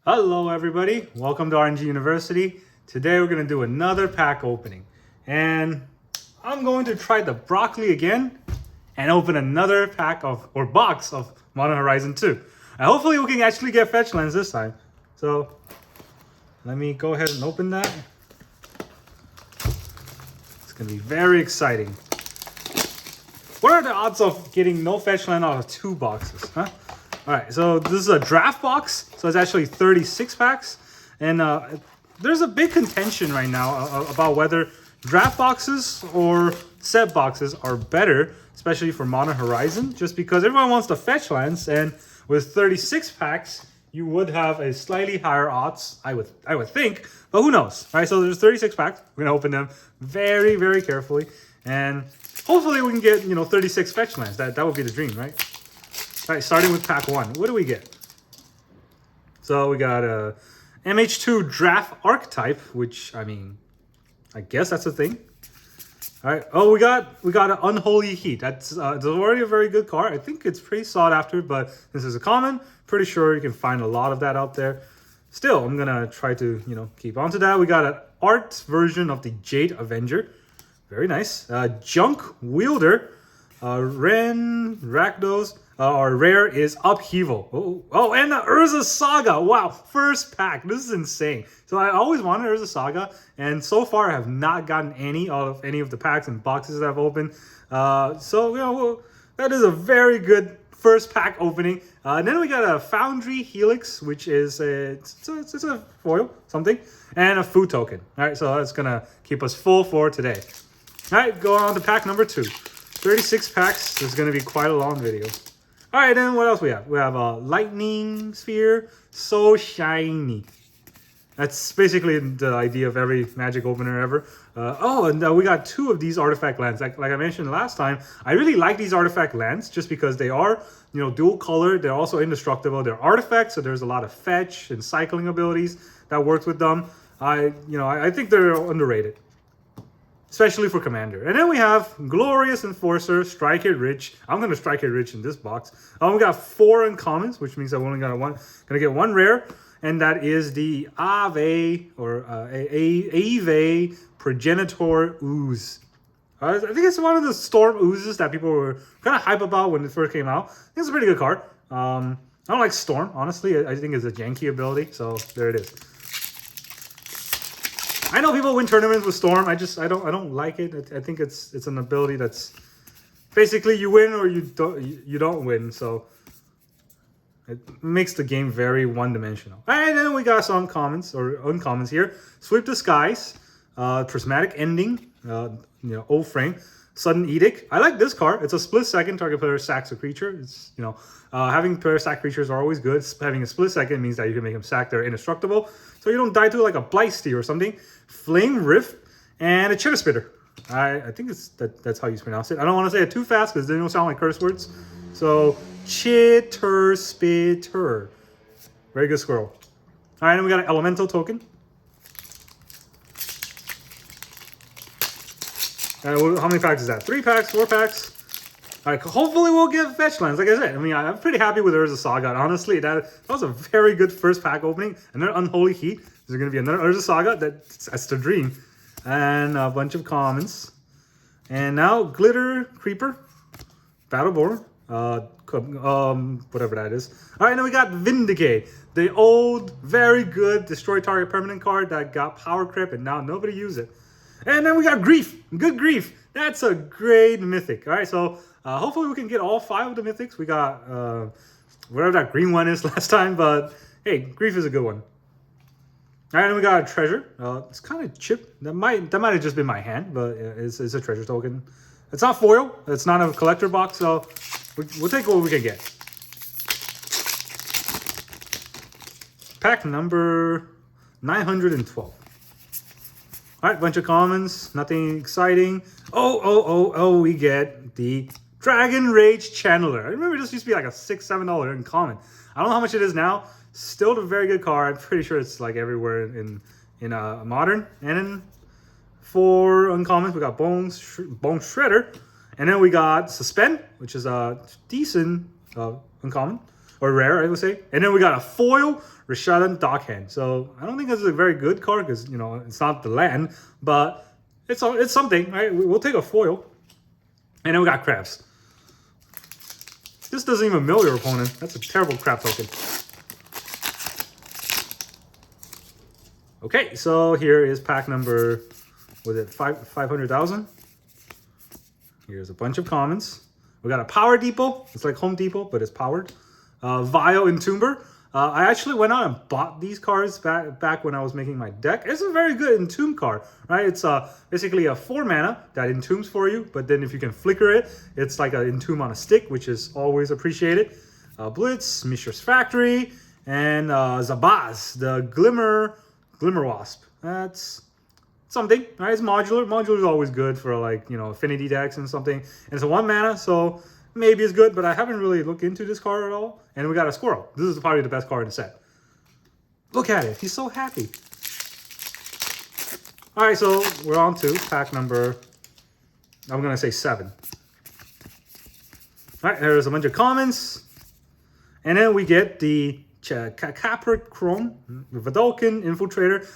Hello everybody, welcome to RNG University. Today we're going to do another pack opening. And I'm going to try the broccoli again and open another pack of, or box of Modern Horizon 2. And hopefully we can actually get fetch lands this time. So let me go ahead and open that. It's going to be very exciting. What are the odds of getting no fetch land out of 2 boxes, huh? Alright, so this is a draft box, so it's actually 36 packs, and there's a big contention right now about whether draft boxes or set boxes are better, especially for Modern Horizon, just because everyone wants the fetch lands, and with 36 packs, you would have a slightly higher odds, I would think, but who knows, right? So there's 36 packs, we're gonna open them very, very carefully, and hopefully we can get, 36 fetch lands. That would be the dream, right? All right, starting with pack 1. What do we get? So we got a MH2 draft archetype, which, I guess that's a thing. All right. Oh, we got an Unholy Heat. That's already a very good card. I think it's pretty sought after, but this is a common. Pretty sure you can find a lot of that out there. Still, I'm gonna try to keep on to that. We got an art version of the Jade Avenger. Very nice. Junk Wielder. Ren Rakdos. Our rare is Upheaval. Oh, and the Urza Saga. Wow, first pack. This is insane. So I always wanted Urza Saga, and so far I have not gotten any out of any of the packs and boxes that I've opened. So that is a very good first pack opening. And then we got a Foundry Helix, which is it's a foil something, and a food token. All right, so that's gonna keep us full for today. All right, going on to pack number 2. 36 packs. This is gonna be quite a long video. All right, then what else we have? We have a Lightning Sphere, so shiny. That's basically the idea of every Magic opener ever. We got 2 of these artifact lands. Like I mentioned last time, I really like these artifact lands just because they are, dual colored. They're also indestructible. They're artifacts, so there's a lot of fetch and cycling abilities that works with them. I think they're underrated, especially for Commander. And then we have Glorious Enforcer, Strike It Rich. I'm going to Strike It Rich in this box. We got 4 uncommons, which means I'm only gonna get 1 rare, and that is the Ave or Ave Progenitor Ooze. I think it's one of the Storm Oozes that people were kind of hype about when it first came out. I think it's a pretty good card. I don't like Storm, honestly. I think it's a janky ability, so there it is. I know people win tournaments with Storm. I don't like it. I think it's an ability that's basically you win or you don't win. So it makes the game very one-dimensional. And then we got some commons or uncommons here. Sweep the Skies, Prismatic Ending, Old Frame, Sudden Edict. I like this card. It's a split second. Target player sacks a creature. It's having player sack creatures are always good. Having a split second means that you can make them sack. They're indestructible, so you don't die to like a Blightsteel or something. Flame Rift and a Chitter Spitter. I think that's how you pronounce it. I don't want to say it too fast because they don't sound like curse words. So Chitter Spitter. Very good squirrel. All right, and we got an Elemental token. How many packs is that? 3 packs, 4 packs. All right, hopefully we'll get fetch lands. Like I said, I'm pretty happy with Urza Saga. Honestly, that was a very good first pack opening. Another Unholy Heat. There's going to be another Urza Saga. That's the dream. And a bunch of commons. And now Glitter Creeper, Battleborn, whatever that is. All right, now we got Vindicate, the old, very good destroy target permanent card that got power creep, and now nobody uses it. And then we got Grief. Good Grief. That's a great mythic. All right, so hopefully we can get all 5 of the mythics. We got whatever that green one is last time, but hey, Grief is a good one. All right, and we got a Treasure. It's kind of chipped. That might have just been my hand, but it's a treasure token. It's not foil. It's not a collector box, so we'll take what we can get. Pack number 912. All right, bunch of commons, nothing exciting. We get the Dragon Rage Channeler. I remember this used to be like a $6, $7 uncommon. I don't know how much it is now. Still a very good card. I'm pretty sure it's like everywhere in Modern. And then for uncommons, we got Bone Shredder. And then we got Suspend, which is a decent uncommon. or rare, I would say. And then we got a foil Rishadan Dockhand. So I don't think this is a very good card because, you know, it's not the land, but it's something, right? We'll take a foil. And then we got crabs. This doesn't even mill your opponent. That's a terrible crab token. Okay, so here is pack number, was it 500,000? Here's a bunch of commons. We got a Power Depot. It's like Home Depot, but it's powered. Vile Entomber. I actually went out and bought these cards back when I was making my deck. It's a very good Entomb card, right? It's basically a 4 mana that entombs for you, but then if you can flicker it, it's like an entomb on a stick, which is always appreciated. Blitz, Mishra's Factory, and Zabaz, the Glimmer Wasp. That's something, right? It's modular. Modular is always good for, like, you know, affinity decks and something. And it's a 1 mana, so maybe it's good, but I haven't really looked into this card at all. And we got a squirrel. This is probably the best card in the set. Look at it. He's so happy. All right, so we're on to pack number, I'm going to say 7. All right, there's a bunch of commons. And then we get the Capricorn, Vidalcan, Infiltrator.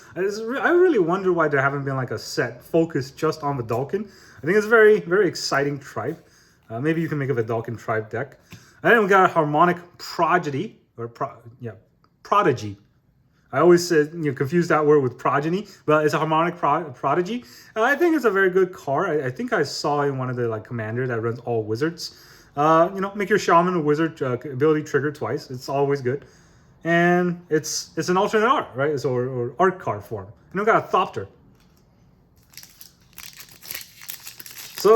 I really wonder why there haven't been like a set focused just on Vidalcan. I think it's a very, very exciting tribe. Maybe you can make a Vidalcan tribe deck. And then we got a Harmonic Prodigy, or Prodigy. I always confuse that word with progeny, but it's a Harmonic Prodigy. I think it's a very good card. I think I saw in one of the like commander that runs all wizards. You know, make your shaman a wizard ability trigger twice. It's always good. And it's an alternate art, right? It's or art card form. And we got a Thopter.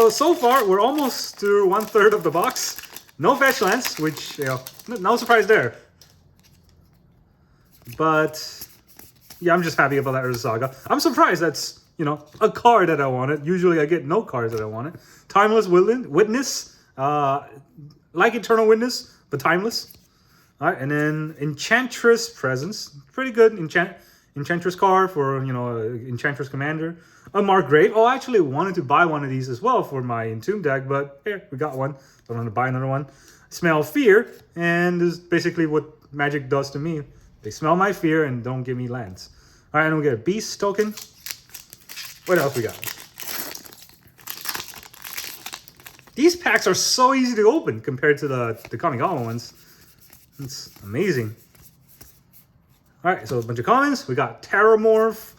So far, we're almost through 1/3 of the box. No fetch lands, which, you know, no surprise there. But, yeah, I'm just happy about that Urza Saga. I'm surprised that's, you know, a card that I wanted. Usually I get no cards that I wanted. Timeless Witness. Like Eternal Witness, but timeless. All right, and then Enchantress Presence. Pretty good Enchantress card for, you know, Enchantress Commander. A Margrave. Oh, I actually wanted to buy one of these as well for my Entomb deck, but here, we got one. Don't want to buy another one. Smell Fear, and this is basically what Magic does to me. They smell my fear and don't give me lands. All right, and we get a Beast token. What else we got? These packs are so easy to open compared to the Kamigawa ones. It's amazing. All right, so a bunch of commons. We got Terramorph,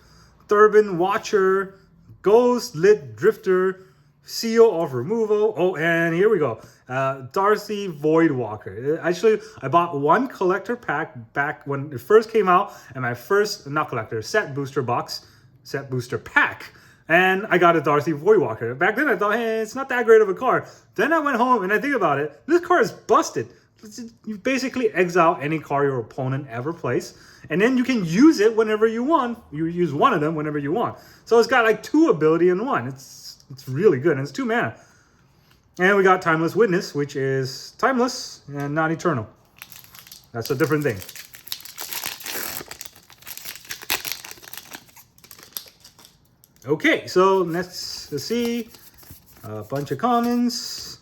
Thurbin Watcher, Ghost, Lit Drifter, Seal of Removal. Oh, and here we go. Darcy Voidwalker. Actually, I bought one collector pack back when it first came out, and my first, not collector, set booster pack. And I got a Darcy Voidwalker. Back then I thought, hey, it's not that great of a card. Then I went home and I think about it. This card is busted. You basically exile any card your opponent ever plays. And then you can use it whenever you want. You use one of them whenever you want. So it's got like 2 ability in 1. It's really good. And it's 2 mana. And we got Timeless Witness, which is timeless and not eternal. That's a different thing. Okay, so let's see. A bunch of commons.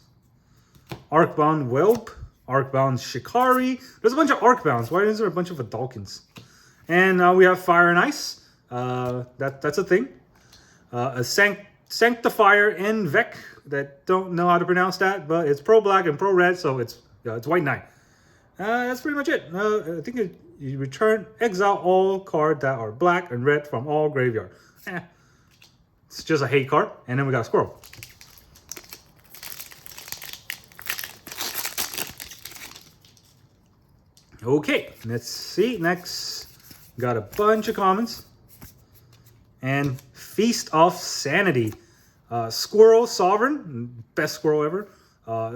Arcbound Whelp. Arcbound Shikari. There's a bunch of Arcbounds. Why is there a bunch of Vidalcans? And we have Fire and Ice. That's a thing. A Sanctifier and Vec. That don't know how to pronounce that, but it's pro black and pro red, so it's White Knight. That's pretty much it. I think you return, exile all cards that are black and red from all graveyard. It's just a hate card. And then we got a Squirrel. Okay, let's see. Next, got a bunch of commons. And Feast of Sanity. Squirrel Sovereign, best squirrel ever.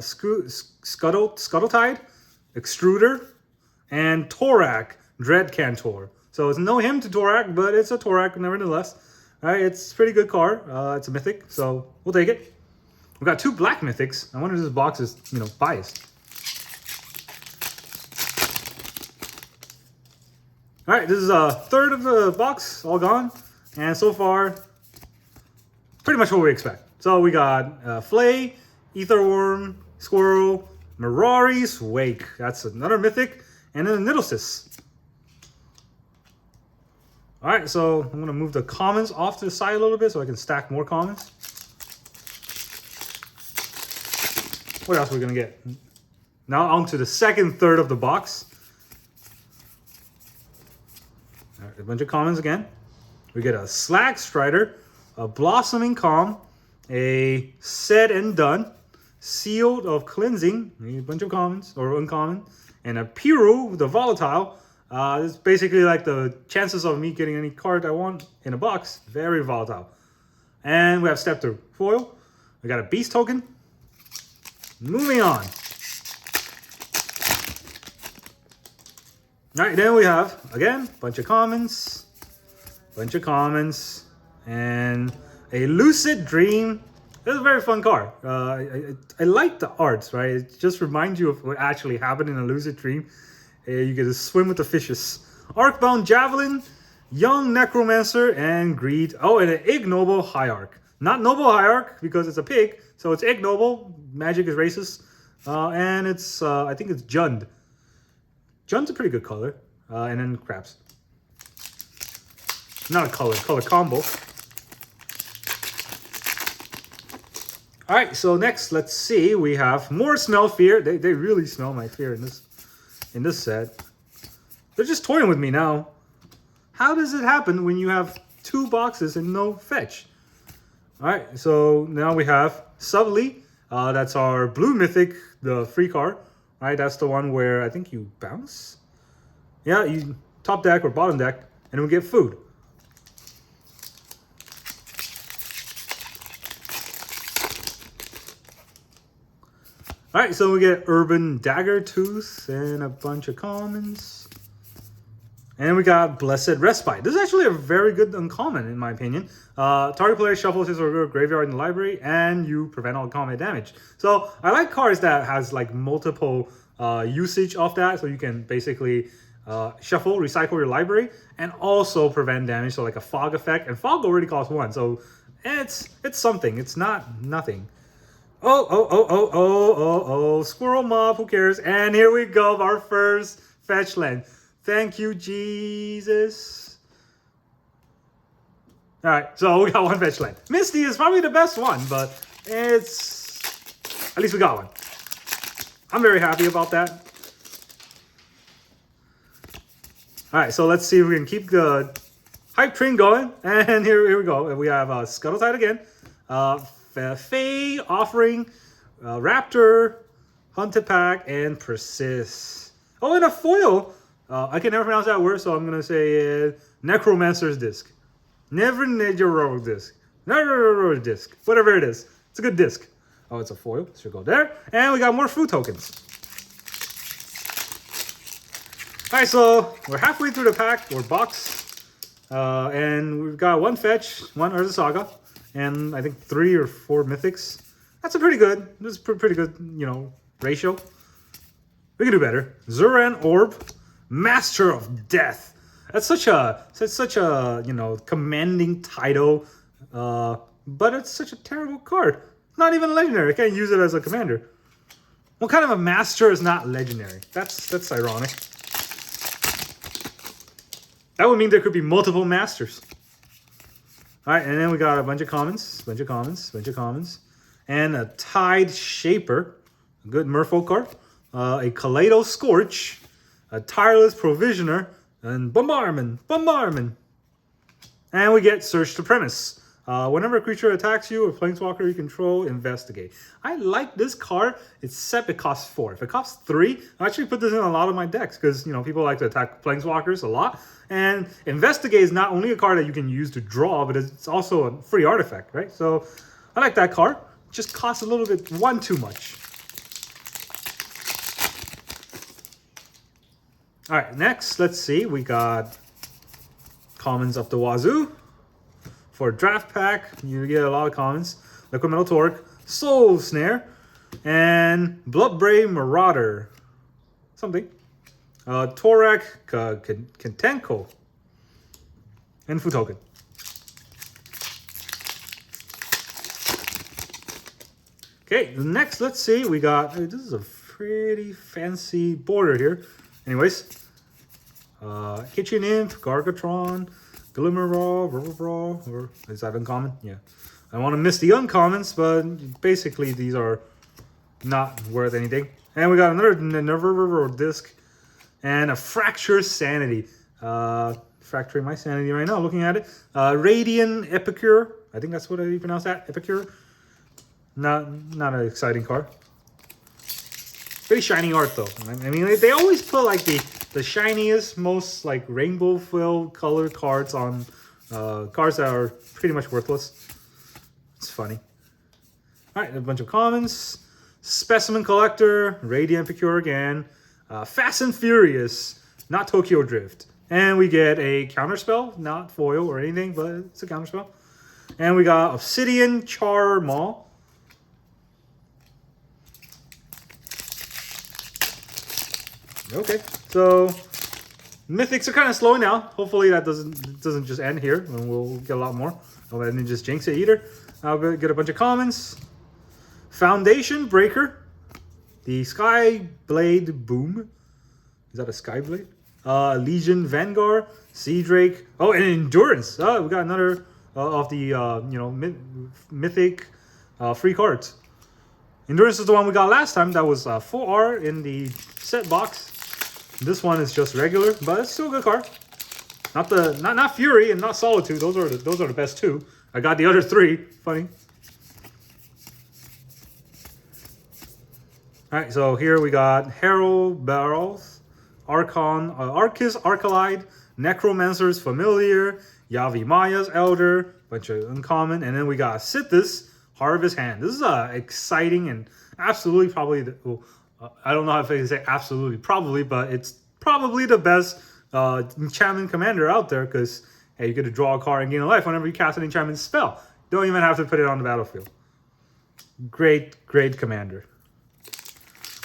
Scuttletide, Extruder, and Torak, Dread Cantor. So it's no hymn to Torak, but it's a Torak nevertheless. All right, it's a pretty good card. It's a mythic, so we'll take it. We've got 2 black mythics. I wonder if this box is, you know, biased. All right, this is a third of the box, all gone. And so far, pretty much what we expect. So we got Flay, Etherworm, Squirrel, Mirari's Wake. That's another mythic. and then a Nidosis. All right, so I'm gonna move the commons off to the side a little bit so I can stack more commons. What else are we gonna get? Now on to the second third of the box. All right, a bunch of commons again. We get a Slag Strider, a Blossoming Calm, a Said and Done, Sealed of Cleansing, a bunch of commons or uncommon, and a Piru, the Volatile. It's basically like the chances of me getting any card I want in a box. Very volatile. And we have Step Through foil. We got a Beast token. Moving on. All right, then we have, again, bunch of commons, and a Lucid Dream. This is a very fun card. I like the arts, right? It just reminds you of what actually happened in a Lucid Dream. You get to swim with the fishes. Arcbound Javelin, Young Necromancer, and Greed. Oh, and an Ignoble Hierarch. Not Noble Hierarch because it's a pig, so it's ignoble. Magic is racist. And it's, I think it's Jund. Jund's a pretty good color. And then Craps. Not a color combo. All right, so next, let's see. We have more Smell Fear. They really smell my fear in this set. They're just toying with me now. How does it happen when you have 2 boxes and no fetch? All right, so now we have Subtly. That's our blue mythic, the free card. All right, that's the one where I think you bounce. Yeah, you top deck or bottom deck, and we get food. All right, so we get Urban Daggertooth and a bunch of commons. And we got Blessed Respite. This is actually a very good uncommon, in my opinion. Target player shuffles his or her graveyard in the library, and you prevent all combat damage. So I like cards that has like multiple usage of that, so you can basically shuffle, recycle your library, and also prevent damage. So like a Fog effect, and Fog already costs 1, so it's something. It's not nothing. Oh, Squirrel Mob, who cares? And here we go, our first fetch land. Thank you, Jesus. All right, so we got 1 fetch land. Misty is probably the best one, but it's... At least we got 1. I'm very happy about that. All right, so let's see if we can keep the hype train going. And here we go. We have Scuttle Tide again. Fae, Offering, Raptor, Hunted Pack, and Persist. Oh, and a foil. I can never pronounce that word, so I'm going to say Necromancer's Disc. Never Disc. Disc. Whatever it is. It's a good disc. Oh, it's a foil. Should go there. And we got more food tokens. All right, so we're halfway through the pack, or box. And we've got 1 fetch, 1 Urza Saga, and I think 3 or 4 mythics. That's a pretty good, this is pretty good, you know, ratio. We can do better. Zuran Orb, Master of Death. That's such a, you know, commanding title, but it's such a terrible card. Not even legendary. I can't use it as a commander. What kind of a master is not legendary? That's ironic. That would mean there could be multiple masters. All right, and then we got a bunch of commons, and a Tide Shaper, a good Merfolk card, a Kaleido Scorch, a Tireless Provisioner, and Bombardment. And we get Search the Premise. Whenever a creature attacks you or planeswalker you control, investigate. I like this card, except it costs 4. If it costs 3, I actually put this in a lot of my decks because, you know, people like to attack planeswalkers a lot. And investigate is not only a card that you can use to draw, but it's also a free artifact, right? So I like that card. It just costs a little bit, 1 too much. All right, next, let's see. We got commons up the wazoo. For draft pack, you get a lot of commons. Liquid Metal Torque, Soul Snare, and Bloodbraid Marauder. Something. Torak Kentenko. And Food Token. Okay, next, let's see. We got, this is a pretty fancy border here. Anyways, Kitchen Imp, Gargatron, Glimmerbrawl, or is that uncommon? Yeah. I want to miss the uncommons, but basically these are not worth anything. And we got another Nervurr disc and a Fracture Sanity. Fracturing my sanity right now looking at it. Radiant Epicure. I think that's what I pronounce that. Epicure. Not an exciting card. Pretty shiny art though. I mean, they always put like the shiniest, most like rainbow filled color cards on cards that are pretty much worthless. It's funny. All right, a bunch of commons. Specimen Collector, Radiant Epicure again. Fast and Furious, not Tokyo Drift. And we get a counterspell, not foil or anything, but it's a counterspell. And we got Obsidian Charmaw. Okay, so mythics are kind of slowing now. Hopefully that doesn't just end here, and we'll get a lot more. I'll let just jinx it either. I'll get a bunch of commons. Foundation Breaker, the Sky Blade Boom. Is that a Sky Blade? Legion Vanguard, Sea Drake. Oh, and Endurance. Oh, we got another of the mythic free cards. Endurance is the one we got last time. That was 4R in the set box. This one is just regular, but it's still a good card. Not Fury and not Solitude. Those are the best two. I got the other three. Funny. All right, so here we got Herald Barrels, Archon, Arcus Arcalide, Necromancer's Familiar, Yavimaya's Elder, bunch of uncommon, and then we got Sithis, Harvest Hand. This is exciting and absolutely probably, I don't know if I can say absolutely probably, but it's probably the best enchantment commander out there because, hey, you get to draw a card and gain a life whenever you cast an enchantment spell. Don't even have to put it on the battlefield. Great commander.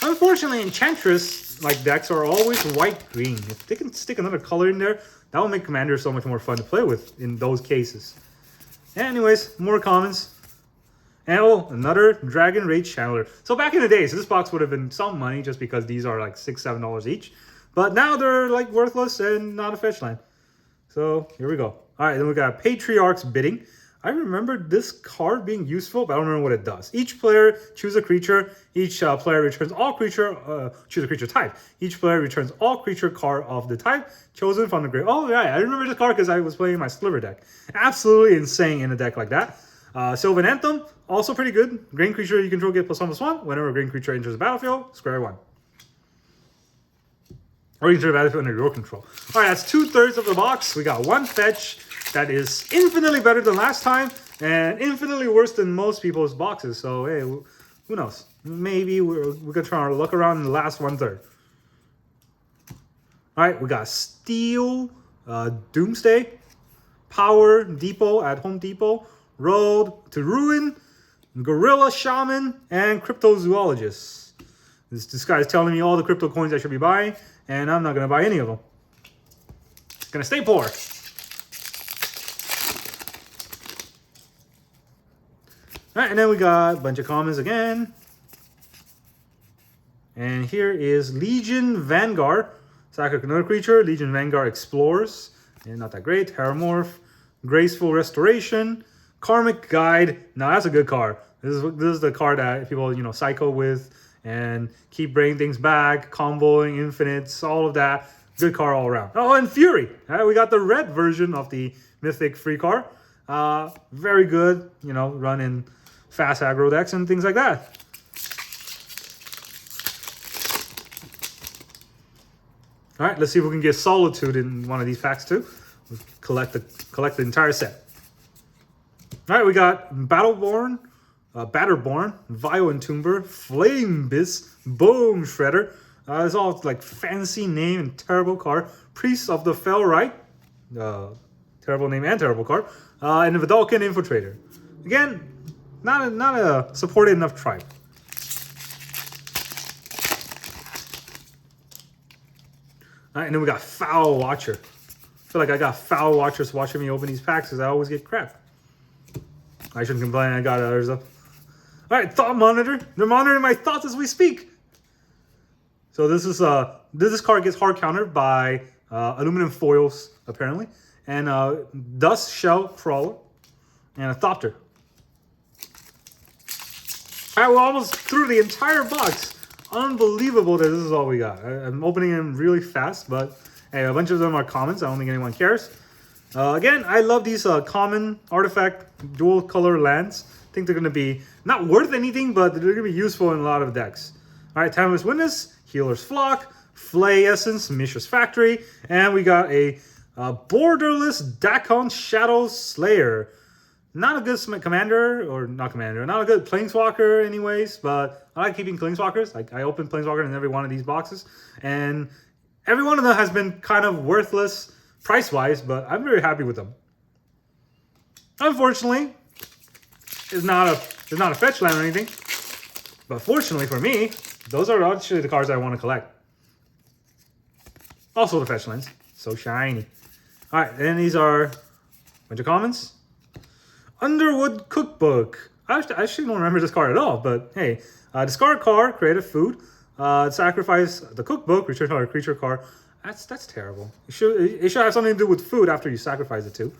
Unfortunately, Enchantress like decks are always white-green. If they can stick another color in there, that will make Commander so much more fun to play with in those cases. Anyways, more commons. And another Dragon Rage Channeler. So back in the days, this box would have been some money just because these are like $6, $7 each. But now they're like worthless and not a fetch line. So here we go. All right, then we got Patriarch's Bidding. I remember this card being useful, but I don't remember what it does. Each player choose a creature. Each player returns all creature, choose a creature type. Each player returns all creature card of the type chosen from the grave. Oh, yeah, I remember this card because I was playing my Sliver deck. Absolutely insane in a deck like that. Sylvan Anthem, also pretty good. Green creature you control get +1/+1. Whenever a green creature enters the battlefield, square one. Or you enter the battlefield under your control. All right, that's 2/3 of the box. We got one fetch that is infinitely better than last time and infinitely worse than most people's boxes. So, hey, who knows? Maybe we're going to try our luck around in the last 1/3. All right, we got Steel, Doomsday, Power Depot at Home Depot, Road to Ruin, Gorilla Shaman, and Cryptozoologist. This guy is telling me all the crypto coins I should be buying, and I'm not going to buy any of them. Going to stay poor. All right, and then we got a bunch of commons again. And here is Legion Vanguard. Sacrifice another creature. Legion Vanguard Explores. And not that great. Heromorph. Graceful Restoration. Karmic Guide. Now that's a good card. This is the card that people, cycle with and keep bringing things back, comboing, infinites, all of that. Good card all around. Oh, and Fury. All right, we got the red version of the Mythic free card. Very good, run in fast aggro decks and things like that. All right, let's see if we can get Solitude in one of these packs too. We'll collect the entire set. All right, we got Batterborn, Vile Entomber, Flame Bis, Bone Shredder. It's all like fancy name and terrible card. Priest of the Fell Right. Terrible name and terrible card. And the Vidalcan Infiltrator. Again, not a supported enough tribe. All right, and then we got Foul Watcher. I feel like I got Foul Watchers watching me open these packs because I always get crap. I shouldn't complain, I got others up. All right, Thought Monitor. They're monitoring my thoughts as we speak. So this card gets hard countered by aluminum foils apparently, and dust shell crawler, and a Thopter. All right, we're almost through the entire box. Unbelievable that this is all we got. I'm opening them really fast, but hey, a bunch of them are commons. I don't think anyone cares. Again, I love these common artifact dual color lands. I think they're going to be not worth anything, but they're going to be useful in a lot of decks. All right, Timeless Witness, Healer's Flock, Flay Essence, Mishra's Factory, and we got a borderless Dakon Shadow Slayer. Not a good commander, or not commander, not a good planeswalker anyways, but I like keeping planeswalkers. I open planeswalker in every one of these boxes, and every one of them has been kind of worthless price-wise, but I'm very happy with them. Unfortunately, it's not a fetch land or anything, but fortunately for me, those are actually the cards I want to collect. Also the fetch lands, so shiny. All right, and these are a bunch of commons. Underwood Cookbook. I actually don't remember this card at all, but hey, discard card, create a food, sacrifice the cookbook, return a creature card. That's terrible. It should have something to do with food after you sacrifice it too.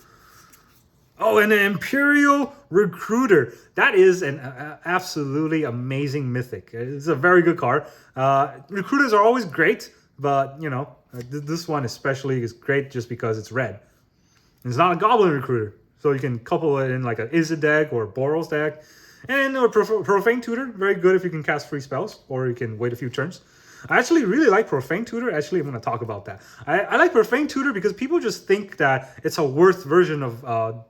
Oh, and the Imperial Recruiter. That is an absolutely amazing mythic. It's a very good card. Recruiters are always great, but you know, this one especially is great just because it's red. It's not a Goblin Recruiter. So you can couple it in like an Izzet deck or a Boros deck. And a Profane Tutor, very good if you can cast free spells, or you can wait a few turns. I actually really like Profane Tutor. Actually, I'm going to talk about that. I like Profane Tutor because people just think that it's a worse version of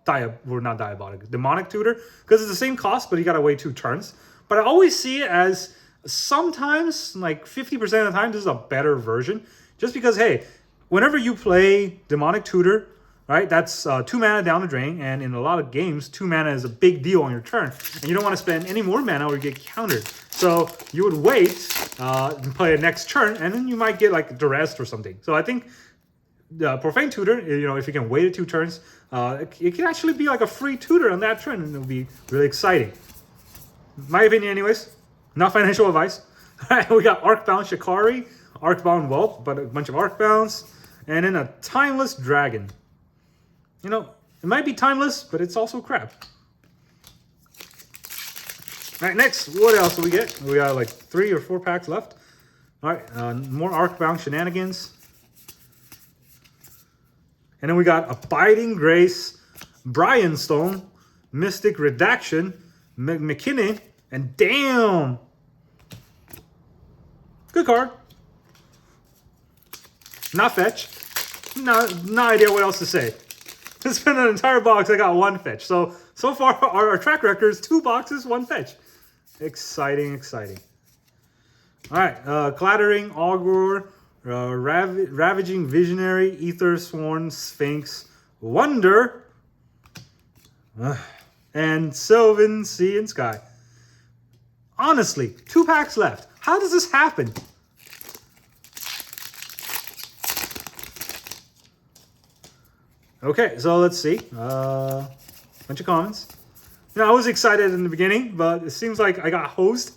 Demonic Tutor, because it's the same cost, but you got to wait 2 turns. But I always see it as sometimes, like 50% of the time, this is a better version. Just because, hey, whenever you play Demonic Tutor, right, that's 2 mana down the drain, and in a lot of games, 2 mana is a big deal on your turn, and you don't want to spend any more mana or you get countered. So you would wait and play a next turn, and then you might get like Duress or something. So I think Profane Tutor, you know, if you can wait 2 turns, it can actually be like a free tutor on that turn, and it'll be really exciting. My opinion, anyways. Not financial advice. All right, we got Arcbound Shikari, Arcbound Whelp, but a bunch of Arcbounds, and then a Timeless Dragon. You know, it might be timeless, but it's also crap. All right, next, what else do we get? We got like 3 or 4 packs left. All right, more Arcbound Shenanigans. And then we got Abiding Grace, Bryanstone, Mystic Redaction, McKinnon, and damn! Good card. Not fetch. No idea what else to say. It's been an entire box. I got 1 fetch. So far, our track record is 2 boxes, 1 fetch. Exciting, exciting. All right, Clattering Augur, Ravaging Visionary, Ether Sworn, Sphinx, Wonder, and Sylvan Sea and Sky. Honestly, 2 packs left. How does this happen? Okay, so let's see. Bunch of commons. You know, I was excited in the beginning, but it seems like I got hosed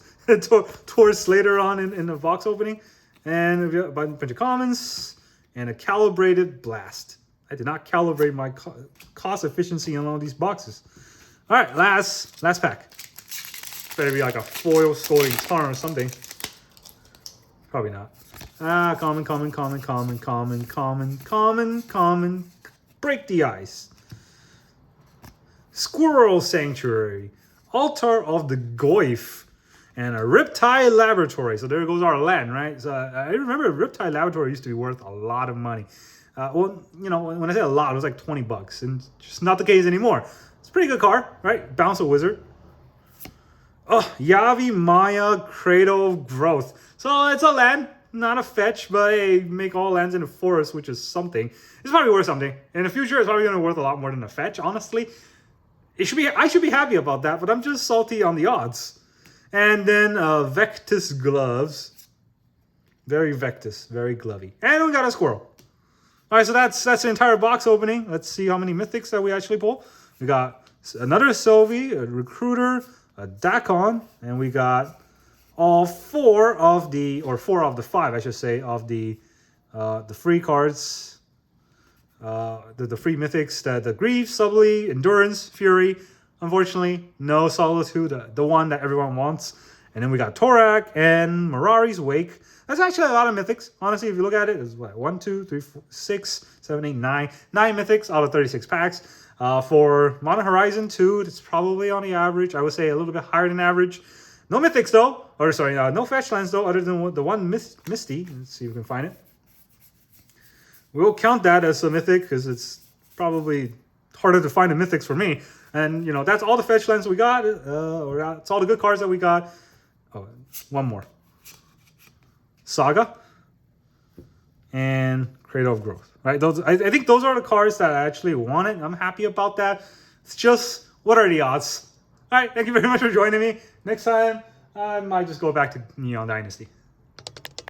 towards later on in the box opening. And we got a bunch of commons and a Calibrated Blast. I did not calibrate my cost efficiency on all these boxes. All right, last pack. Better be like a foil Scolding Tarn or something. Probably not. Common. Break the Ice. Squirrel Sanctuary. Altar of the Goyf. And a Riptide Laboratory. So there goes our land, right? So I remember Riptide Laboratory used to be worth a lot of money. Well, you know, when I say a lot, it was like 20 bucks. And it's just not the case anymore. It's a pretty good card, right? Bounce a Wizard. Oh, Yavi Maya Cradle of Growth. So it's a land. Not a fetch, but hey, make all lands in a forest, which is something. It's probably worth something. In the future, it's probably going to be worth a lot more than a fetch. Honestly, I should be happy about that, but I'm just salty on the odds. And then Vectus Gloves. Very Vectus, very glovey. And we got a squirrel. All right, so that's the entire box opening. Let's see how many mythics that we actually pull. We got another Sylvie, a Recruiter, a Dakon, and we got all four of the 5, I should say, of the free cards, the free mythics, the Grief, Subtly, Endurance, Fury. Unfortunately, no Solitude, the one that everyone wants. And then we got Torak and Mirari's Wake. That's actually a lot of mythics. Honestly, if you look at it, it's what, 1, 2, 3, 4, 6, 7, 8, 9. 9 mythics out of 36 packs. For Mono Horizon 2, it's probably on the average. I would say a little bit higher than average. No mythics though, or sorry, no fetch lands though, other than the one Misty. Let's see if we can find it. We'll count that as a mythic because it's probably harder to find the mythics for me. And that's all the fetch lands we got. It's all the good cards that we got. Oh, one more. Saga and Cradle of Growth. Right? Those I think those are the cards that I actually wanted. I'm happy about that. It's just, what are the odds? All right, thank you very much for joining me. Next time, I might just go back to Neon Dynasty.